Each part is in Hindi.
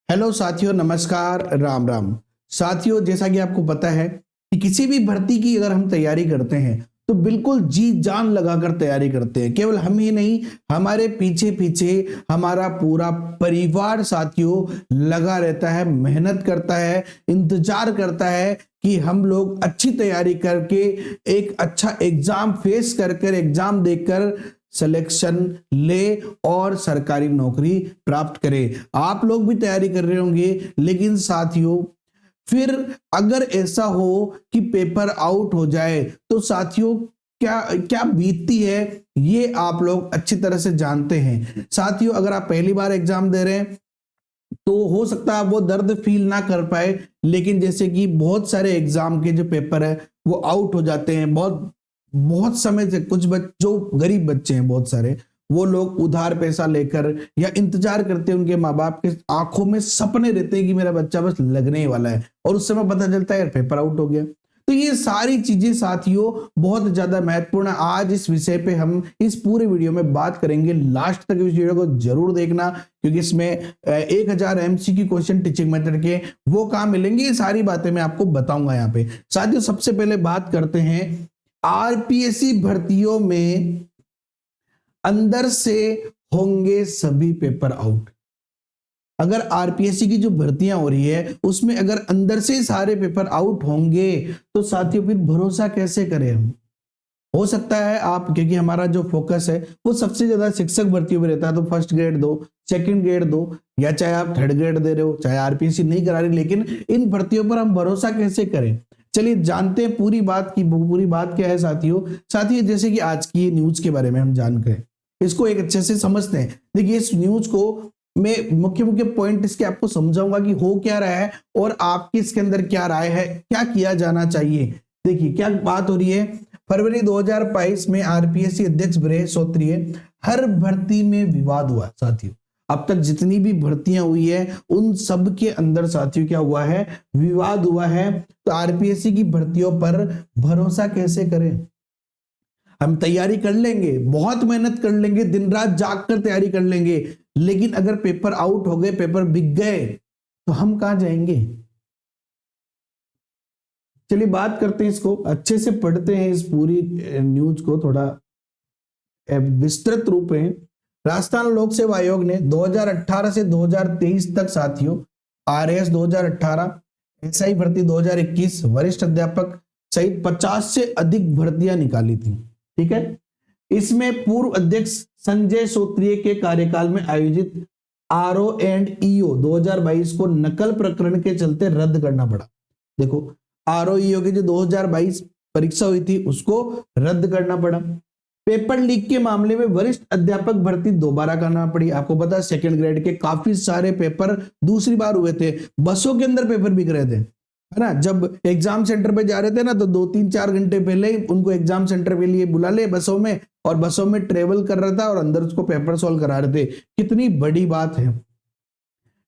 हेलो साथियों, नमस्कार, राम राम। साथियों, जैसा कि आपको पता है कि किसी भी भर्ती की अगर हम तैयारी करते हैं तो बिल्कुल जी जान लगाकर तैयारी करते हैं। केवल हम ही नहीं, हमारे पीछे पीछे हमारा पूरा परिवार साथियों लगा रहता है, मेहनत करता है, इंतजार करता है कि हम लोग अच्छी तैयारी करके एक अच्छा एग्जाम फेस कर कर एग्जाम देकर सिलेक्शन ले और सरकारी नौकरी प्राप्त करे। आप लोग भी तैयारी कर रहे होंगे, लेकिन साथियों फिर अगर ऐसा हो कि पेपर आउट हो जाए तो साथियों क्या क्या बीतती है, ये आप लोग अच्छी तरह से जानते हैं। साथियों, अगर आप पहली बार एग्जाम दे रहे हैं तो हो सकता है आप वो दर्द फील ना कर पाए, लेकिन जैसे कि बहुत सारे एग्जाम के जो पेपर है वो आउट हो जाते हैं बहुत बहुत समय से। कुछ जो गरीब बच्चे हैं बहुत सारे, वो लोग उधार पैसा लेकर या इंतजार करते हैं, उनके माँ बाप के आंखों में सपने रहते हैं कि मेरा बच्चा बस लगने ही वाला है, और उस समय पता चलता है यार पेपर आउट हो गया। तो ये सारी चीजें साथियों बहुत ज्यादा महत्वपूर्ण है। आज इस विषय पे हम इस पूरे वीडियो में बात करेंगे। लास्ट तक इस वीडियो को जरूर देखना, क्योंकि इसमें 1000 MCQ क्वेश्चन टीचिंग मेथड के वो काम मिलेंगे। ये सारी बातें मैं आपको बताऊंगा यहाँ पे। साथियों, सबसे पहले बात करते हैं आरपीएससी भर्तियों में अंदर से होंगे सभी पेपर आउट। अगर आरपीएससी की जो भर्तियां हो रही है उसमें अगर अंदर से सारे पेपर आउट होंगे तो साथियों फिर भरोसा कैसे करें हम। हो सकता है आप, क्योंकि हमारा जो फोकस है वो सबसे ज्यादा शिक्षक भर्तियों में रहता है, तो फर्स्ट ग्रेड दो, सेकंड ग्रेड दो, या चाहे आप थर्ड ग्रेड दे रहे हो, चाहे आरपीएससी नहीं करा रही, लेकिन इन भर्तियों पर हम भरोसा कैसे करें। चलिए जानते हैं पूरी बात की। पूरी बात क्या है साथियों, जैसे कि आज की न्यूज के बारे में हम जान गए, इसको एक अच्छे से समझते हैं। देखिए, इस न्यूज को मैं मुख्य मुख्य पॉइंट इसके आपको समझाऊंगा कि हो क्या रहा है और आपकी इसके अंदर क्या राय है, क्या किया जाना चाहिए। देखिए क्या बात हो रही है। फरवरी 2022 में आरपीएससी अध्यक्ष बृहस्पति क्षत्रिय हर भर्ती में विवाद हुआ साथियों। अब तक जितनी भी भर्तियां हुई है उन सब के अंदर साथियों क्या हुआ है, विवाद हुआ है। तो आरपीएससी की भर्तियों पर भरोसा कैसे करें। हम तैयारी कर लेंगे, बहुत मेहनत कर लेंगे, दिन रात जाग कर तैयारी कर लेंगे, लेकिन अगर पेपर आउट हो गए, पेपर बिक गए, तो हम कहां जाएंगे। चलिए बात करते हैं, इसको अच्छे से पढ़ते हैं, इस पूरी न्यूज को थोड़ा विस्तृत रूप में। राजस्थान लोक सेवा आयोग ने 2018 से 2023 तक साथियों आरएएस 2018, एसआई भर्ती 2021, वरिष्ठ अध्यापक सहित 50 से अधिक भर्तियां निकाली थी। ठीक है, इसमें पूर्व अध्यक्ष संजय सूत्रीय के कार्यकाल में आयोजित आरओ एंड ईओ 2022 को नकल प्रकरण के चलते रद्द करना पड़ा। देखो, आरओ ईओ की जो 2022 परीक्षा हुई थी उसको रद्द करना पड़ा। पेपर लीक के मामले में वरिष्ठ अध्यापक भर्ती दोबारा करना पड़ी। आपको पता है सेकंड ग्रेड के काफी सारे पेपर दूसरी बार हुए थे, बसों के अंदर पेपर बिक रहे थे, है ना। जब एग्जाम सेंटर पे जा रहे थे ना, तो 2-3-4 घंटे पहले ही उनको एग्जाम सेंटर के लिए बुला ले बसों में, और बसों में ट्रेवल कर रहा था और अंदर उसको पेपर सॉल्व करा रहे थे। कितनी बड़ी बात है।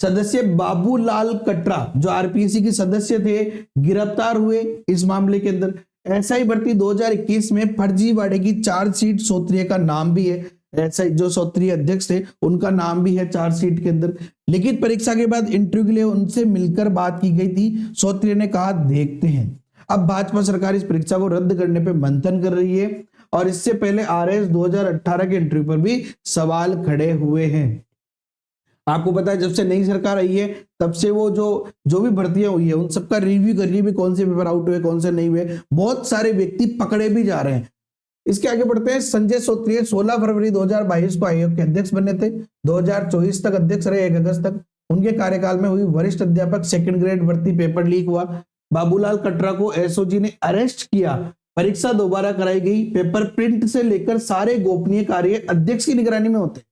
सदस्य बाबूलाल कटरा जो आरपीएससी के सदस्य थे, गिरफ्तार हुए इस मामले के अंदर। एसआई भर्ती 2021 में फर्जीवाड़े की चार्जशीट सोत्रिय का नाम भी है। एसआई जो सोत्रिय अध्यक्ष थे उनका नाम भी है चार्जशीट के अंदर। लिखित परीक्षा के बाद इंटरव्यू के लिए उनसे मिलकर बात की गई थी। सोत्रिय ने कहा देखते हैं। अब भाजपा सरकार इस परीक्षा को रद्द करने पर मंथन कर रही है, और इससे पहले आरएस 2018 के इंटरव्यू पर भी सवाल खड़े हुए हैं। आपको पता है जब से नई सरकार आई है तब से वो जो जो भी भर्तियां हुई है उन सबका रिव्यू कर रही है, कौन से पेपर आउट हुए, कौन से नहीं हुए। बहुत सारे व्यक्ति पकड़े भी जा रहे हैं। इसके आगे बढ़ते हैं। संजय सूत्रीय 16 फरवरी 2022 को आयोग के अध्यक्ष बने थे। 2024 तक अध्यक्ष रहे, 1 अगस्त तक। उनके कार्यकाल में हुई वरिष्ठ अध्यापक सेकंड ग्रेड भर्ती पेपर लीक हुआ। बाबूलाल कटरा को एसओजी ने अरेस्ट किया। परीक्षा दोबारा कराई गई। पेपर प्रिंट से लेकर सारे गोपनीय कार्य अध्यक्ष की निगरानी में होते,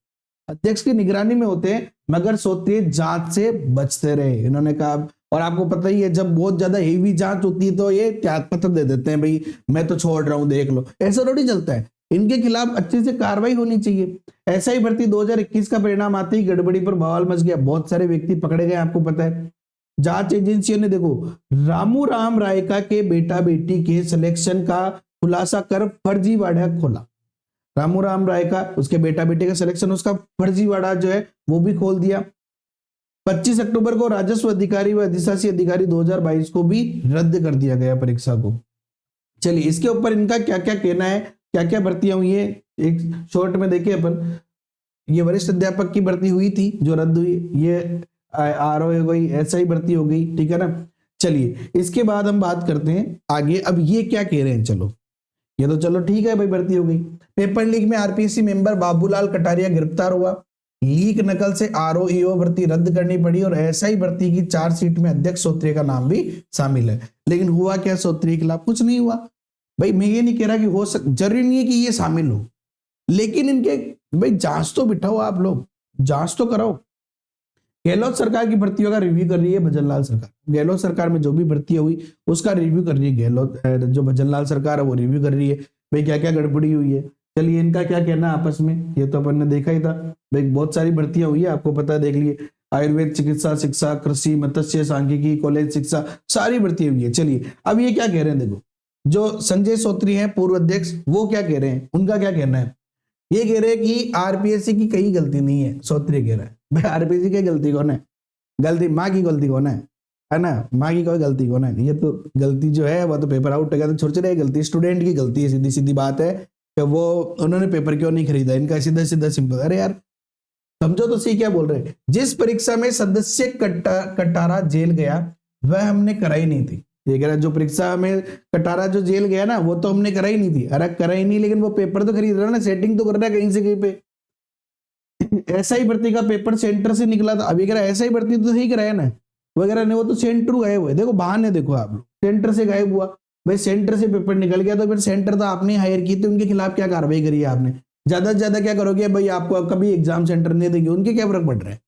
अध्यक्ष की निगरानी में होते हैं, मगर सोते जांच से बचते रहे, इन्होंने कहा। और आपको पता ही है जब बहुत ज्यादा हेवी जांच होती है तो ये त्याग पत्र दे देते हैं, भाई मैं तो छोड़ रहा हूं, देख लो। ऐसा थोड़ी चलता है, इनके खिलाफ अच्छे से कार्रवाई होनी चाहिए। ऐसा ही भर्ती 2021 का परिणाम आते ही गड़बड़ी पर बवाल मच गया, बहुत सारे व्यक्ति पकड़े गए। आपको पता है जांच एजेंसियों ने देखो रामू राम रायका के बेटा बेटी के सिलेक्शन का खुलासा कर फर्जीवाड़ा खोला। रामू राम राय का, उसके बेटा बेटे का सिलेक्शन, उसका फर्जीवाड़ा जो है वो भी खोल दिया। 25 अक्टूबर को राजस्व अधिकारी व अधिशासी अधिकारी 2022 को भी रद्द कर दिया गया परीक्षा को। चलिए इसके ऊपर इनका क्या क्या कहना है, क्या क्या भर्तियां हुई है, एक शॉर्ट में देखिए अपन। ये वरिष्ठ अध्यापक की भर्ती हुई थी जो रद्द हुई, ये आरओ हो गई, एसआई भर्ती हो गई, ठीक है ना। चलिए इसके बाद हम बात करते हैं आगे। अब ये क्या कह रहे हैं, चलो ये तो चलो ठीक है भाई, भर्ती हो गई। पेपर लीक में आरपीएससी मेंबर बाबूलाल कटारिया गिरफ्तार हुआ। लीक नकल से आरओ ईओ भर्ती रद्द करनी पड़ी और एसआई भर्ती की चार्जशीट में अध्यक्ष सोत्रिय का नाम भी शामिल है। लेकिन हुआ क्या सोत्रिय के खिलाफ? कुछ नहीं हुआ भाई। मैं ये नहीं कह रहा कि जरूरी नहीं है कि ये शामिल हो, लेकिन इनके भाई जांच तो बिठाओ, आप लोग जांच तो कराओ। गहलोत सरकार की भर्तियों का रिव्यू कर रही है भजनलाल सरकार। गहलोत सरकार में जो भी भर्ती हुई उसका रिव्यू कर रही है गहलोत, जो भजनलाल सरकार है वो रिव्यू कर रही है भाई क्या क्या गड़बड़ी हुई है। चलिए इनका क्या कहना आपस में, ये तो अपन ने देखा ही था भाई। बहुत सारी भर्तियां हुई है, आपको पता है, देख लिए। आयुर्वेद चिकित्सा शिक्षा, कृषि, मत्स्य सांख्यिकी, कॉलेज शिक्षा, सारी भर्ती हुई है। चलिए अब ये क्या कह रहे हैं, देखो जो संजय सोत्री हैं पूर्व अध्यक्ष, वो क्या कह रहे हैं, उनका क्या कहना है। ये कह रहे हैं कि आरपीएससी की कहीं गलती नहीं है। सोत्री कह रहा है भाई आरपीएससी की गलती कौन है? गलती माँ की गलती कौन है ना। माँ की कोई गलती कौन है? ये तो गलती जो है वो तो पेपर आउट है तो छोड़ चले, गलती स्टूडेंट की गलती है। सीधी सीधी बात है कि वो उन्होंने पेपर क्यों नहीं खरीदा, इनका सीधा सीधा सिंपल। अरे यार समझो तो सही क्या बोल रहे हैं। जिस परीक्षा में सदस्य कटारा जेल गया वह हमने कराई नहीं थी। ये कह रहा जो परीक्षा में कटारा जो जेल गया ना वो तो हमने कराई नहीं थी। अरे कराई नहीं, लेकिन वो पेपर तो खरीद रहा है ना, सेटिंग तो कर रहा है कहीं से कहीं पे। ऐसा ही भर्ती का पेपर सेंटर से निकला था। अभी कह रहा ऐसा ही भर्ती तो सही कराया ना, वगैरह नहीं, वो तो सेंटर गायब हुए। देखो बहाने देखो आप लोग, सेंटर से गायब हुआ भाई, सेंटर से पेपर निकल गया तो फिर सेंटर तो आपने हायर की थी, उनके खिलाफ क्या कार्रवाई करी है आपने? ज्यादा से ज्यादा क्या करोगे भाई, आपको कभी एग्जाम सेंटर नहीं देंगे, उनके क्या फर्क पड़ रहा है।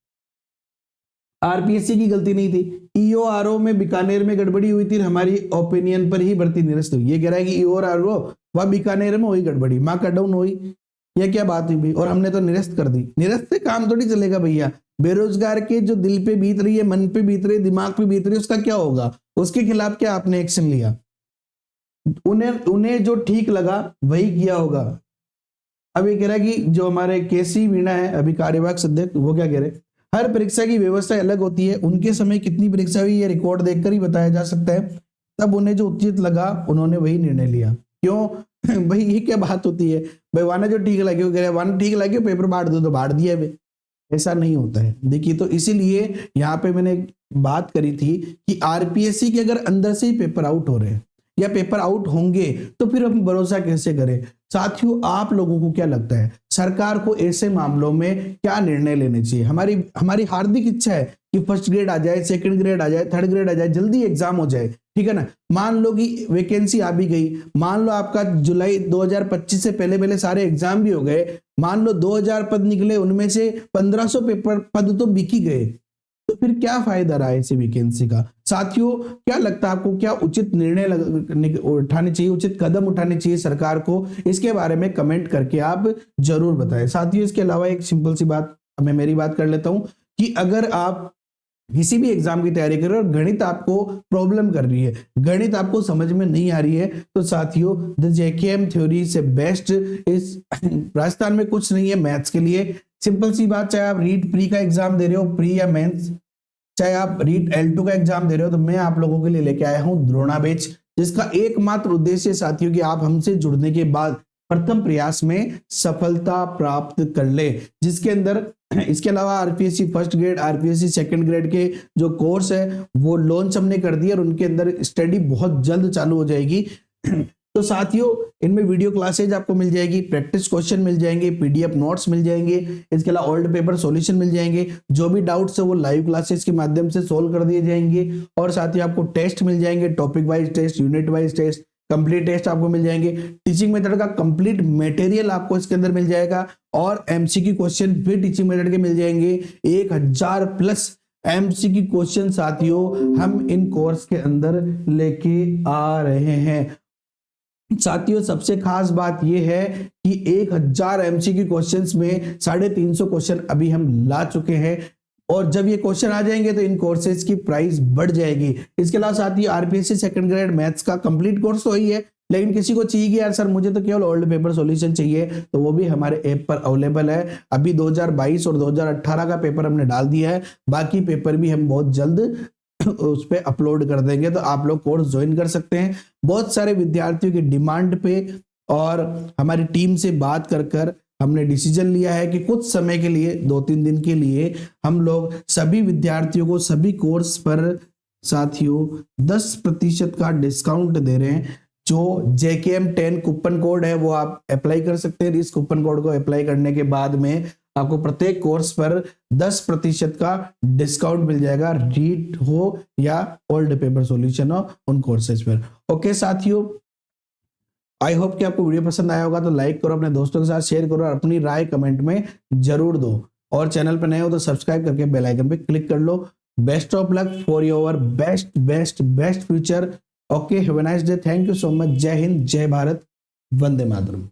आरपीएससी की गलती नहीं थी। ईओ आरओ में बीकानेर में गड़बड़ी हुई थी, हमारी ओपिनियन पर ही भर्ती निरस्त हुई। ये कह रहा है कि ईओ और आरओ वह बीकानेर में हुई गड़बड़ी, मार्क डाउन हुई, ये क्या बात हुई भाई, और हमने तो निरस्त कर दी। निरस्त से काम थोड़ी चलेगा भैया। बेरोजगार के जो दिल पे बीत रही है, मन पे बीत रही है, दिमाग पे बीत रही है, उसका क्या होगा? उसके खिलाफ क्या आपने एक्शन लिया? उन्हें जो ठीक लगा वही किया होगा। अब ये कह रहा है कि जो हमारे केसी मीणा है अभी कार्यवाहक अध्यक्ष, वो क्या कह रहे हैं, हर परीक्षा की व्यवस्था अलग होती है, उनके समय कितनी परीक्षा हुई ये रिकॉर्ड देखकर ही बताया जा सकता है। तब उन्हें जो उचित लगा उन्होंने वही निर्णय लिया। क्यों भाई, ये क्या बात होती है भाई? वाना जो ठीक लगे, कह रहे वाना ठीक लगे पेपर बांट दो तो बांट दिया भाई, ऐसा नहीं होता है। देखिए तो इसीलिए यहाँ पे मैंने बात करी थी कि आरपीएससी के अगर अंदर से ही पेपर आउट हो रहे हैं या पेपर आउट होंगे तो फिर हम भरोसा कैसे करें। साथियों आप लोगों को क्या लगता है सरकार को ऐसे मामलों में क्या निर्णय लेने चाहिए? हमारी हार्दिक इच्छा है कि फर्स्ट ग्रेड आ जाए, सेकंड ग्रेड आ जाए, थर्ड ग्रेड आ जाए, जल्दी एग्जाम हो जाए, ठीक है ना। मान लो कि वैकेंसी आ भी गई, मान लो आपका जुलाई 2025 से पहले पहले सारे एग्जाम भी हो गए, मान लो 2000 पद निकले, उनमें से 1500 पेपर पद तो बिक ही गए, तो फिर क्या फायदा रहा ऐसी वैकेंसी का। साथियों क्या लगता है आपको, क्या उचित निर्णय उठाने चाहिए, उचित कदम उठाने चाहिए सरकार को? इसके बारे में कमेंट करके आप जरूर बताएं। साथियों इसके अलावा एक सिंपल सी बात, मैं मेरी बात कर लेता हूं कि अगर आप किसी भी एग्जाम की तैयारी कर रहे हो और गणित आपको प्रॉब्लम कर रही है, गणित आपको समझ में नहीं आ रही है, तो साथियों द जेकेएम थ्योरी से बेस्ट इस राजस्थान में कुछ नहीं है मैथ्स के लिए। सिंपल सी बात, चाहे आप रीट प्री का एग्जाम दे रहे हो, प्री या मेंस, चाहे आप रीट L2 का एग्जाम दे रहे हो, तो मैं आप लोगों के लिए लेके आया हूं द्रोणा बैच, जिसका एकमात्र उद्देश्य साथियों कि आप हमसे जुड़ने के बाद प्रथम प्रयास में सफलता प्राप्त कर ले, जिसके अंदर इसके अलावा RPSC first grade, RPSC second grade के जो कोर्स है वो लॉन्च हमने कर दिया और उनके अंदर स्टडी बहुत जल्द चालू हो जाएगी। तो साथियों इनमें वीडियो क्लासेज आपको मिल जाएगी, प्रैक्टिस क्वेश्चन मिल जाएंगे, पीडीएफ नोट्स मिल जाएंगे, इसके अलावा ओल्ड पेपर सॉल्यूशन मिल जाएंगे, जो भी डाउट्स है वो लाइव क्लासेस के माध्यम से सोल्व कर दिए जाएंगे, और साथ ही आपको टेस्ट मिल जाएंगे, topic wise test, unit wise test, complete test आपको मिल जाएंगे। टीचिंग मेथड का कंप्लीट मटेरियल आपको इसके अंदर मिल जाएगा और एमसीक्यू क्वेश्चन भी टीचिंग मेथड के मिल जाएंगे। 1000 प्लस एमसीक्यू क्वेश्चन साथियों हम इन कोर्स के अंदर लेके आ रहे हैं। साथियों सबसे खास बात यह है कि 1000 एमसीक्यू क्वेश्चंस में 350 क्वेश्चन अभी हम ला चुके हैं, और जब ये क्वेश्चन आ जाएंगे तो इन कोर्सेज की प्राइस बढ़ जाएगी। इसके अलावा साथ ही आरपीएससी सेकंड ग्रेड मैथ्स का कंप्लीट कोर्स तो ही है, लेकिन किसी को चाहिए कि यार सर मुझे तो केवल ओल्ड पेपर सॉल्यूशन चाहिए, तो वो भी हमारे ऐप पर अवेलेबल है। अभी 2022 और 2018 का पेपर हमने डाल दिया है, बाकी पेपर भी हम बहुत जल्द उस पे अपलोड कर देंगे, तो आप लोग कोर्स ज्वाइन कर सकते हैं। बहुत सारे विद्यार्थियों की डिमांड पे और हमारी टीम से बात कर कर हमने डिसीजन लिया है कि कुछ समय के लिए 2-3 दिन के लिए हम लोग सभी विद्यार्थियों को सभी कोर्स पर साथियों 10% का डिस्काउंट दे रहे हैं। जो JKM10 कूपन कोड है वो आप अप्लाई कर सकते हैं। इस कूपन कोड को अप्लाई करने के बाद में आपको प्रत्येक कोर्स पर 10% का डिस्काउंट मिल जाएगा, रीड हो या ओल्ड पेपर सॉल्यूशन हो, उन कोर्सेज पर। ओके साथियों, आई होप कि आपको वीडियो पसंद आया होगा, तो लाइक करो, अपने दोस्तों के साथ शेयर करो और अपनी राय कमेंट में जरूर दो। और चैनल पर नए हो तो सब्सक्राइब करके बेल आइकन पे क्लिक कर लो। Best of luck for your best best best future. Okay, have a nice day, thank you so much. जय हिंद, जय भारत, वंदे मातरम।